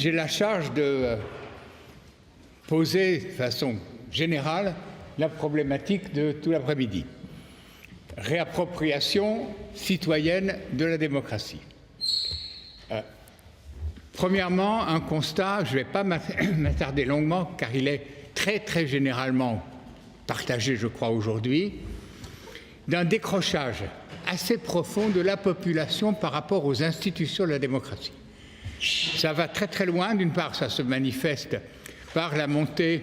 j'ai la charge de poser de façon générale la problématique de tout l'après-midi. Réappropriation citoyenne de la démocratie. Premièrement, un constat, je ne vais pas m'attarder longuement car il est très très généralement partagé, je crois, aujourd'hui, d'un décrochage assez profond de la population par rapport aux institutions de la démocratie. Ça va très très loin. D'une part, ça se manifeste par la montée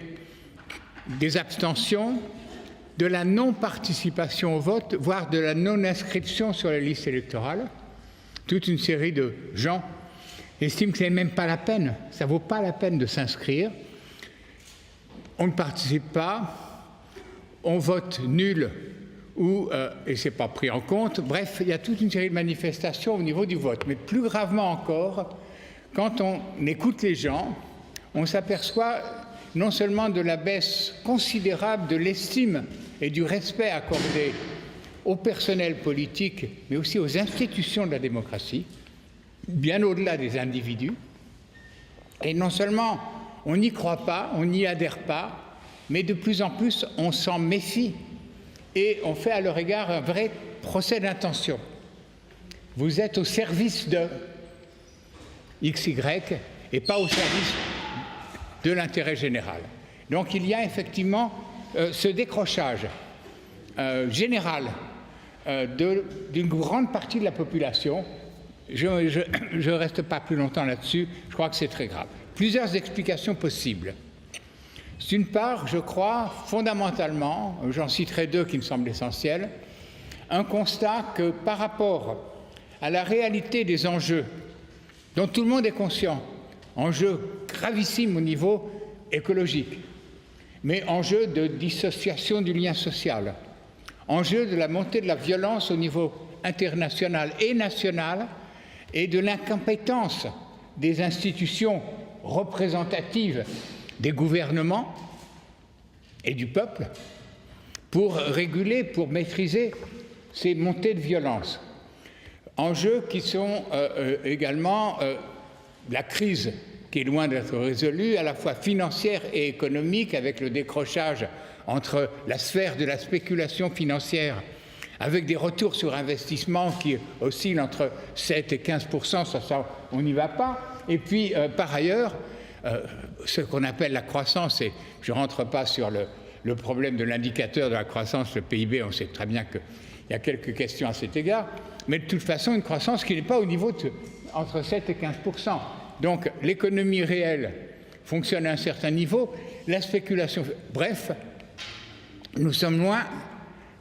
des abstentions, de la non-participation au vote, voire de la non-inscription sur les listes électorales. Toute une série de gens estiment que ce n'est même pas la peine, ça ne vaut pas la peine de s'inscrire. On ne participe pas, on vote nul et ce n'est pas pris en compte. Bref, il y a toute une série de manifestations au niveau du vote. Mais plus gravement encore, quand on écoute les gens, on s'aperçoit non seulement de la baisse considérable de l'estime et du respect accordé au personnel politique, mais aussi aux institutions de la démocratie, bien au-delà des individus. Et non seulement on n'y croit pas, on n'y adhère pas, mais de plus en plus on s'en méfie et on fait à leur égard un vrai procès d'intention. Vous êtes au service de XY et pas au service de l'intérêt général. Donc il y a effectivement ce décrochage général d'une grande partie de la population. Je ne reste pas plus longtemps là-dessus, je crois que c'est très grave. Plusieurs explications possibles. D'une part, je crois fondamentalement, j'en citerai deux qui me semblent essentiels, un constat que par rapport à la réalité des enjeux dont tout le monde est conscient, enjeux gravissimes au niveau écologique, mais enjeux de dissociation du lien social, enjeux de la montée de la violence au niveau international et national et de l'incompétence des institutions représentatives des gouvernements et du peuple pour réguler, pour maîtriser ces montées de violence. Enjeux qui sont également la crise qui est loin d'être résolue, à la fois financière et économique, avec le décrochage entre la sphère de la spéculation financière, avec des retours sur investissement qui oscillent entre 7 et 15%, ça on n'y va pas. Et puis, par ailleurs, ce qu'on appelle la croissance, et je ne rentre pas sur le problème de l'indicateur de la croissance, le PIB, on sait très bien qu'il y a quelques questions à cet égard, mais de toute façon, une croissance qui n'est pas au niveau entre 7 et 15%. Donc, l'économie réelle fonctionne à un certain niveau, la spéculation... Bref, nous sommes loin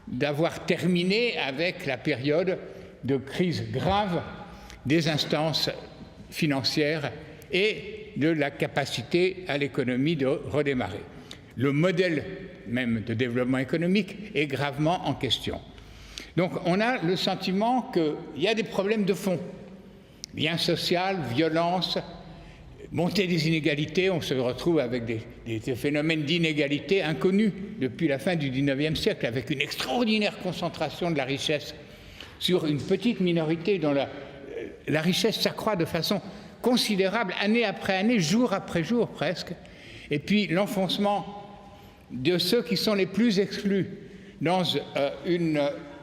d'avoir terminé avec la période de crise grave des instances financières et de la capacité à l'économie de redémarrer. Le modèle même de développement économique est gravement en question. Donc on a le sentiment qu'il y a des problèmes de fond. Lien social, violence, montée des inégalités, on se retrouve avec des phénomènes d'inégalité inconnus depuis la fin du XIXe siècle, avec une extraordinaire concentration de la richesse sur une petite minorité dont la richesse s'accroît de façon considérable, année après année, jour après jour presque, et puis l'enfoncement de ceux qui sont les plus exclus dans une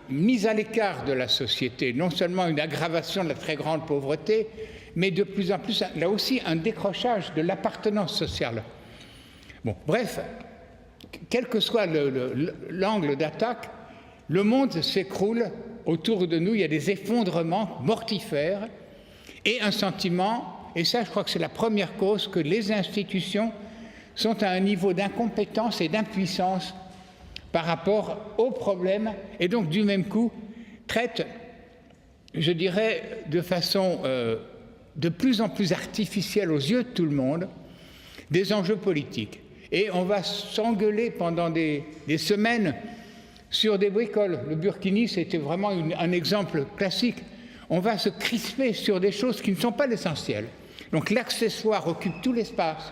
mise à l'écart de la société, non seulement une aggravation de la très grande pauvreté, mais de plus en plus, là aussi, un décrochage de l'appartenance sociale. Bon, bref, quel que soit l'angle d'attaque, le monde s'écroule autour de nous, il y a des effondrements mortifères et un sentiment, et ça je crois que c'est la première cause, que les institutions sont à un niveau d'incompétence et d'impuissance par rapport aux problèmes, et donc du même coup traitent, je dirais, de façon de plus en plus artificielle aux yeux de tout le monde, des enjeux politiques. Et on va s'engueuler pendant des semaines sur des bricoles. Le Burkini, c'était vraiment un exemple classique. On va se crisper sur des choses qui ne sont pas l'essentiel. Donc l'accessoire occupe tout l'espace,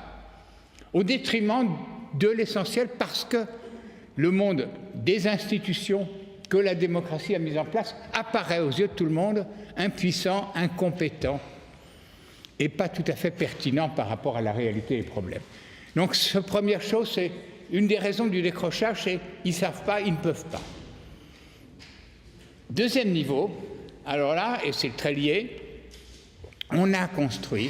au détriment de l'essentiel, parce que le monde des institutions que la démocratie a mis en place apparaît aux yeux de tout le monde impuissant, incompétent et pas tout à fait pertinent par rapport à la réalité des problèmes. Donc, première chose, c'est une des raisons du décrochage, c'est qu'ils ne savent pas, ils ne peuvent pas. Deuxième niveau, alors là, et c'est très lié, on a construit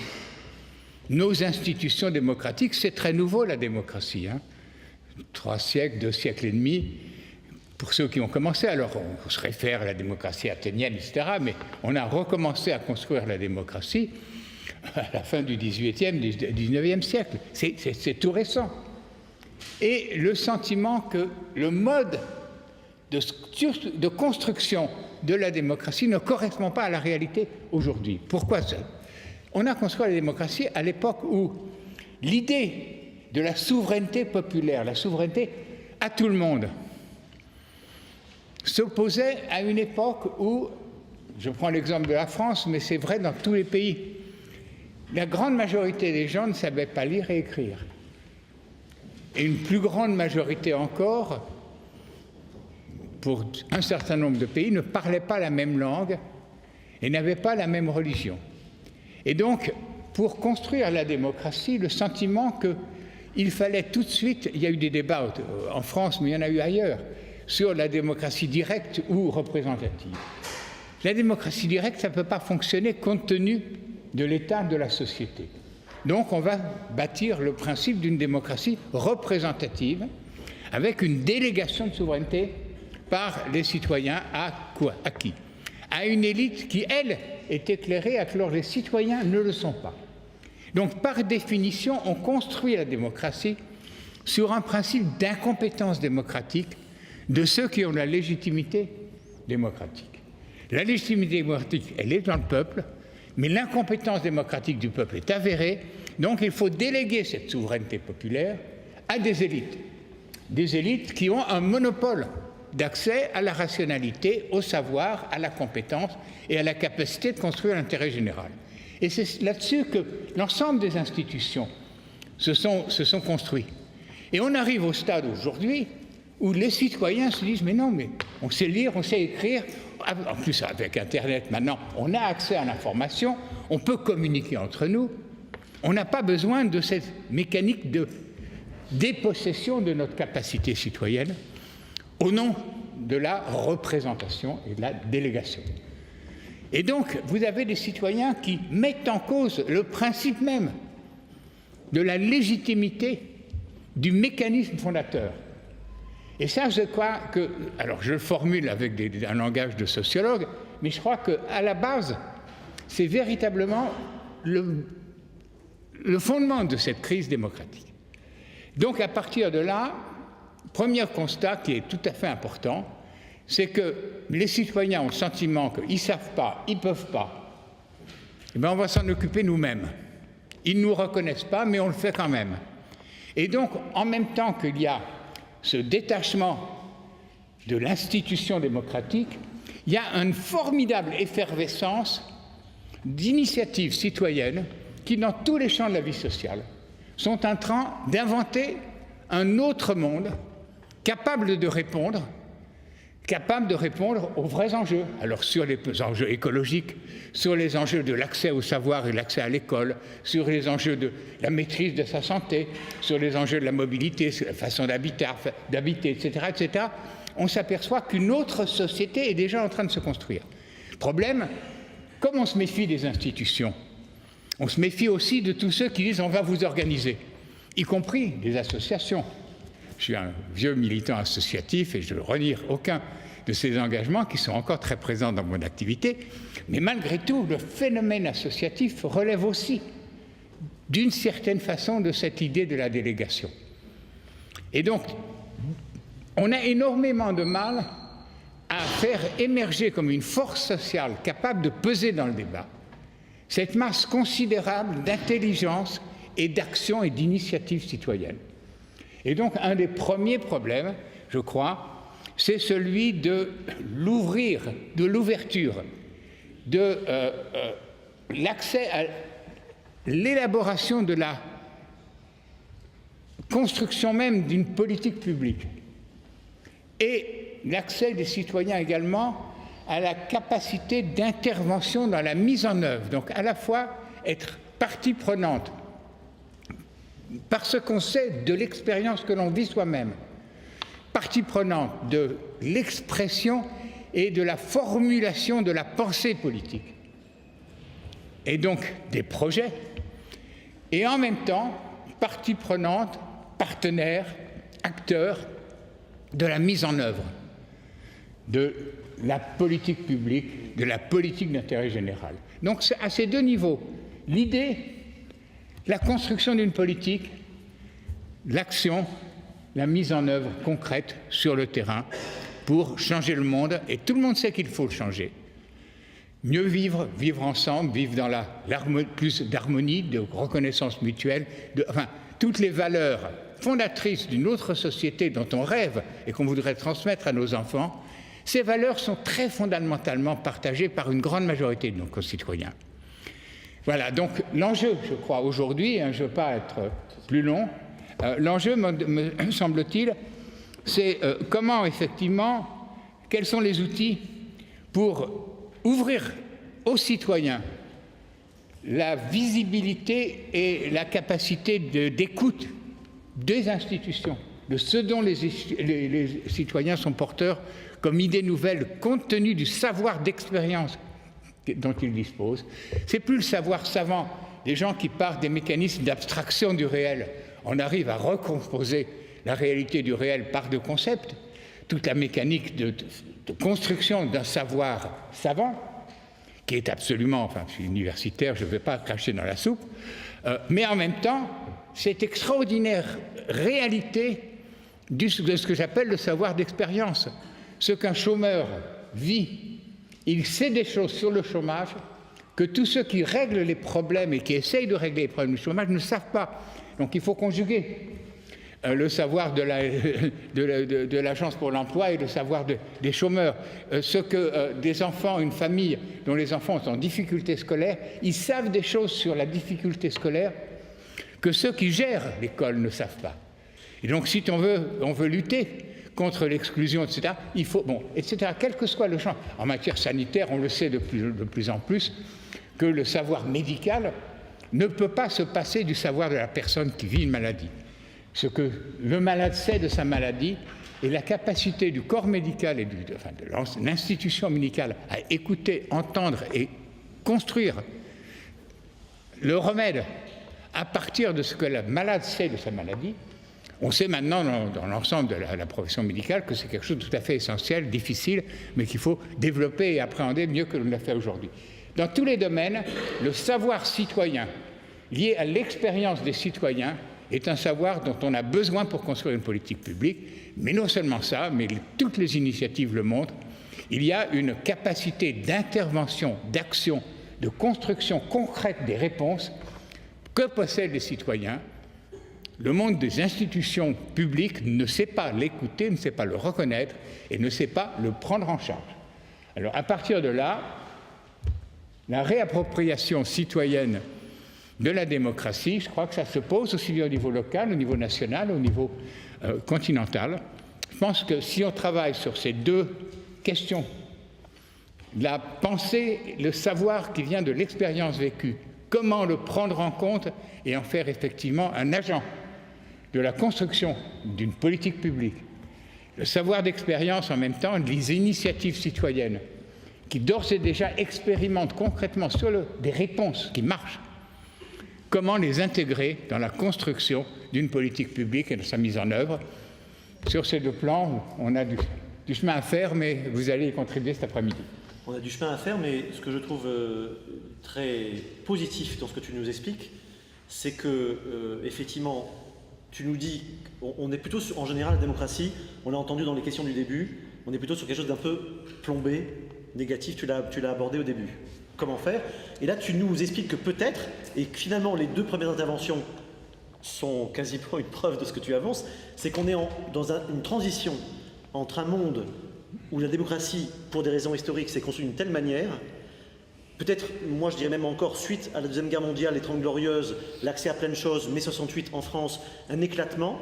nos institutions démocratiques. C'est très nouveau, la démocratie. 3 siècles, 2 siècles et demi, pour ceux qui ont commencé. Alors, on se réfère à la démocratie athénienne, etc., mais on a recommencé à construire la démocratie à la fin du XVIIIe, du XIXe siècle. C'est tout récent. Et le sentiment que le mode de construction de la démocratie ne correspond pas à la réalité aujourd'hui. Pourquoi ça? On a construit la démocratie à l'époque où l'idée de la souveraineté populaire, la souveraineté à tout le monde, s'opposait à une époque où, je prends l'exemple de la France, mais c'est vrai dans tous les pays, la grande majorité des gens ne savaient pas lire et écrire. Et une plus grande majorité encore, pour un certain nombre de pays, ne parlaient pas la même langue et n'avaient pas la même religion. Et donc, pour construire la démocratie, le sentiment qu'il fallait tout de suite, il y a eu des débats en France, mais il y en a eu ailleurs, sur la démocratie directe ou représentative. La démocratie directe, ça ne peut pas fonctionner compte tenu de l'état de la société. Donc, on va bâtir le principe d'une démocratie représentative avec une délégation de souveraineté par les citoyens à quoi? À qui? À une élite qui, elle, est éclairée alors que les citoyens ne le sont pas. Donc, par définition, on construit la démocratie sur un principe d'incompétence démocratique de ceux qui ont la légitimité démocratique. La légitimité démocratique, elle est dans le peuple, mais l'incompétence démocratique du peuple est avérée, donc il faut déléguer cette souveraineté populaire à des élites qui ont un monopole d'accès à la rationalité, au savoir, à la compétence et à la capacité de construire l'intérêt général. Et c'est là-dessus que l'ensemble des institutions se sont construits. Et on arrive au stade aujourd'hui où les citoyens se disent « mais non, mais on sait lire, on sait écrire ». En plus, avec Internet, maintenant, on a accès à l'information, on peut communiquer entre nous. On n'a pas besoin de cette mécanique de dépossession de notre capacité citoyenne au nom de la représentation et de la délégation. Et donc, vous avez des citoyens qui mettent en cause le principe même de la légitimité du mécanisme fondateur. Et ça, je crois que, alors je le formule avec un langage de sociologue, mais je crois qu'à la base, c'est véritablement le fondement de cette crise démocratique. Donc, à partir de là, premier constat qui est tout à fait important, c'est que les citoyens ont le sentiment qu'ils ne savent pas, ils ne peuvent pas. Eh bien, on va s'en occuper nous-mêmes. Ils ne nous reconnaissent pas, mais on le fait quand même. Et donc, en même temps qu'il y a ce détachement de l'institution démocratique, il y a une formidable effervescence d'initiatives citoyennes qui, dans tous les champs de la vie sociale, sont en train d'inventer un autre monde capable de répondre aux vrais enjeux. Alors sur les enjeux écologiques, sur les enjeux de l'accès au savoir et l'accès à l'école, sur les enjeux de la maîtrise de sa santé, sur les enjeux de la mobilité, sur la façon d'habiter, etc., etc., on s'aperçoit qu'une autre société est déjà en train de se construire. Problème, comme on se méfie des institutions, on se méfie aussi de tous ceux qui disent « on va vous organiser », y compris des associations. Je suis un vieux militant associatif et je ne renie aucun de ces engagements qui sont encore très présents dans mon activité. Mais malgré tout, le phénomène associatif relève aussi, d'une certaine façon, de cette idée de la délégation. Et donc, on a énormément de mal à faire émerger comme une force sociale capable de peser dans le débat cette masse considérable d'intelligence et d'action et d'initiative citoyenne. Et donc, un des premiers problèmes, je crois, c'est celui de l'ouverture, de l'accès à l'élaboration de la construction même d'une politique publique et l'accès des citoyens également à la capacité d'intervention dans la mise en œuvre. Donc, à la fois être partie prenante, parce qu'on sait de l'expérience que l'on vit soi-même, partie prenante de l'expression et de la formulation de la pensée politique, et donc des projets, et en même temps, partie prenante, partenaire, acteur de la mise en œuvre de la politique publique, de la politique d'intérêt général. Donc à ces deux niveaux, l'idée, la construction d'une politique, l'action, la mise en œuvre concrète sur le terrain pour changer le monde, et tout le monde sait qu'il faut le changer. Mieux vivre, vivre ensemble, vivre dans plus d'harmonie, de reconnaissance mutuelle, enfin, toutes les valeurs fondatrices d'une autre société dont on rêve et qu'on voudrait transmettre à nos enfants, ces valeurs sont très fondamentalement partagées par une grande majorité de nos concitoyens. Voilà, donc l'enjeu, je crois, aujourd'hui, je ne veux pas être plus long, l'enjeu, me semble-t-il, c'est comment, effectivement, quels sont les outils pour ouvrir aux citoyens la visibilité et la capacité d'écoute des institutions, de ce dont les citoyens sont porteurs comme idées nouvelles, compte tenu du savoir d'expérience dont ils disposent. C'est plus le savoir savant des gens qui partent des mécanismes d'abstraction du réel. On arrive à recomposer la réalité du réel par de concepts, toute la mécanique de construction d'un savoir savant, qui est absolument, enfin je suis universitaire, je ne vais pas cracher dans la soupe, mais en même temps, cette extraordinaire réalité de ce que j'appelle le savoir d'expérience. Ce qu'un chômeur vit, il sait des choses sur le chômage que tous ceux qui règlent les problèmes et qui essayent de régler les problèmes du chômage ne savent pas. Donc il faut conjuguer le savoir de l'Agence pour l'emploi et le savoir des chômeurs. Ce que des enfants, une famille dont les enfants sont en difficulté scolaire, ils savent des choses sur la difficulté scolaire que ceux qui gèrent l'école ne savent pas. Et donc si on veut lutter contre l'exclusion, etc., il faut, etc., quel que soit le champ. En matière sanitaire, on le sait de plus en plus, que le savoir médical ne peut pas se passer du savoir de la personne qui vit une maladie. Ce que le malade sait de sa maladie et la capacité du corps médical et de l'institution médicale à écouter, entendre et construire le remède à partir de ce que le malade sait de sa maladie. On sait maintenant dans l'ensemble de la profession médicale que c'est quelque chose de tout à fait essentiel, difficile, mais qu'il faut développer et appréhender mieux que l'on l'a fait aujourd'hui. Dans tous les domaines, le savoir citoyen lié à l'expérience des citoyens est un savoir dont on a besoin pour construire une politique publique, mais non seulement ça, mais toutes les initiatives le montrent, il y a une capacité d'intervention, d'action, de construction concrète des réponses que possèdent les citoyens. Le monde des institutions publiques ne sait pas l'écouter, ne sait pas le reconnaître et ne sait pas le prendre en charge. Alors à partir de là, la réappropriation citoyenne de la démocratie, je crois que ça se pose aussi bien au niveau local, au niveau national, au niveau continental. Je pense que si on travaille sur ces deux questions, la pensée, le savoir qui vient de l'expérience vécue, comment le prendre en compte et en faire effectivement un agent de la construction d'une politique publique, le savoir d'expérience en même temps, les initiatives citoyennes qui d'ores et déjà expérimentent concrètement sur des réponses qui marchent, comment les intégrer dans la construction d'une politique publique et de sa mise en œuvre. Sur ces deux plans, on a du chemin à faire, mais vous allez y contribuer cet après-midi. On a du chemin à faire, mais ce que je trouve très positif dans ce que tu nous expliques, c'est que, effectivement, tu nous dis, on est plutôt sur, en général, la démocratie, on l'a entendu dans les questions du début, on est plutôt sur quelque chose d'un peu plombé, négatif, tu l'as abordé au début. Comment faire? Et là, tu nous expliques que peut-être, et que finalement, les deux premières interventions sont quasiment une preuve de ce que tu avances, c'est qu'on est dans une transition entre un monde où la démocratie, pour des raisons historiques, s'est construite d'une telle manière, peut-être, moi je dirais même encore, suite à la Deuxième Guerre mondiale, les 30 Glorieuses, l'accès à plein de choses, mai 68 en France, un éclatement,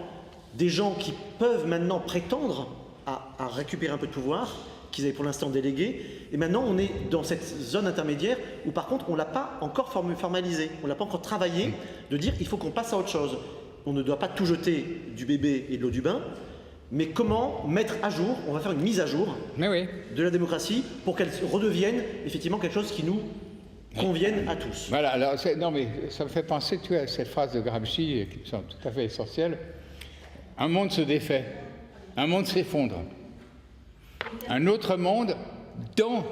des gens qui peuvent maintenant prétendre à récupérer un peu de pouvoir qu'ils avaient pour l'instant délégué. Et maintenant, on est dans cette zone intermédiaire où, par contre, on ne l'a pas encore formalisé. On ne l'a pas encore travaillé de dire il faut qu'on passe à autre chose. On ne doit pas tout jeter du bébé et de l'eau du bain. Mais comment mettre à jour, on va faire une mise à jour de la démocratie pour qu'elle redevienne effectivement quelque chose qui nous convienne à tous. Voilà, alors non mais ça me fait penser à cette phrase de Gramsci qui me semble tout à fait essentielle. Un monde se défait, un monde s'effondre. Un autre monde, dans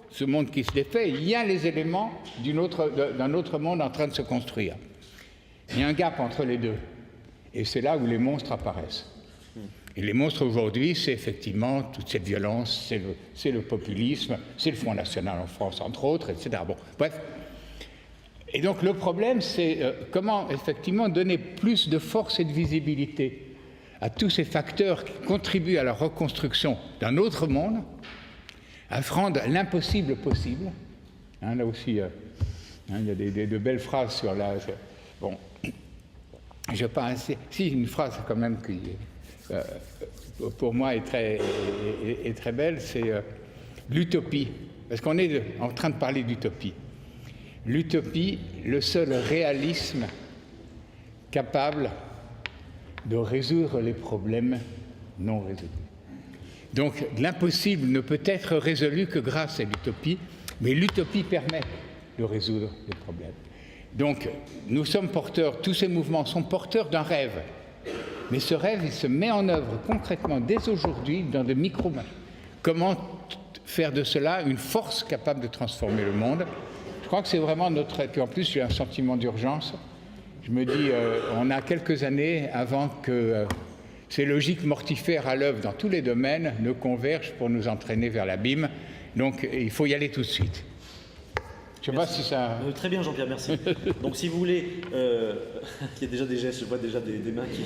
ce monde qui se défait, il y a les éléments d'un autre monde en train de se construire. Il y a un gap entre les deux. Et c'est là où les monstres apparaissent. Et les monstres aujourd'hui, c'est effectivement toute cette violence, c'est le populisme, c'est le Front National en France, entre autres, etc. Bon, bref. Et donc le problème, c'est comment effectivement donner plus de force et de visibilité à tous ces facteurs qui contribuent à la reconstruction d'un autre monde, à rendre l'impossible possible. Hein, là aussi, il y a de belles phrases sur la... Bon, je pense... Si, une phrase quand même qui... pour moi est très belle, c'est l'utopie. Parce qu'on est en train de parler d'utopie. L'utopie, le seul réalisme capable de résoudre les problèmes non résolus. Donc l'impossible ne peut être résolu que grâce à l'utopie, mais l'utopie permet de résoudre les problèmes. Donc nous sommes porteurs, tous ces mouvements sont porteurs d'un rêve. Mais ce rêve, il se met en œuvre concrètement dès aujourd'hui dans de micro-mains. Comment faire de cela une force capable de transformer le monde? Je crois que c'est vraiment notre... Et puis en plus, j'ai un sentiment d'urgence. Je me dis, on a quelques années avant que ces logiques mortifères à l'œuvre dans tous les domaines ne convergent pour nous entraîner vers l'abîme. Donc il faut y aller tout de suite. Je sais pas si ça... Très bien Jean-Pierre, merci. Donc si vous voulez, il y a déjà des gestes, je vois déjà des mains qui...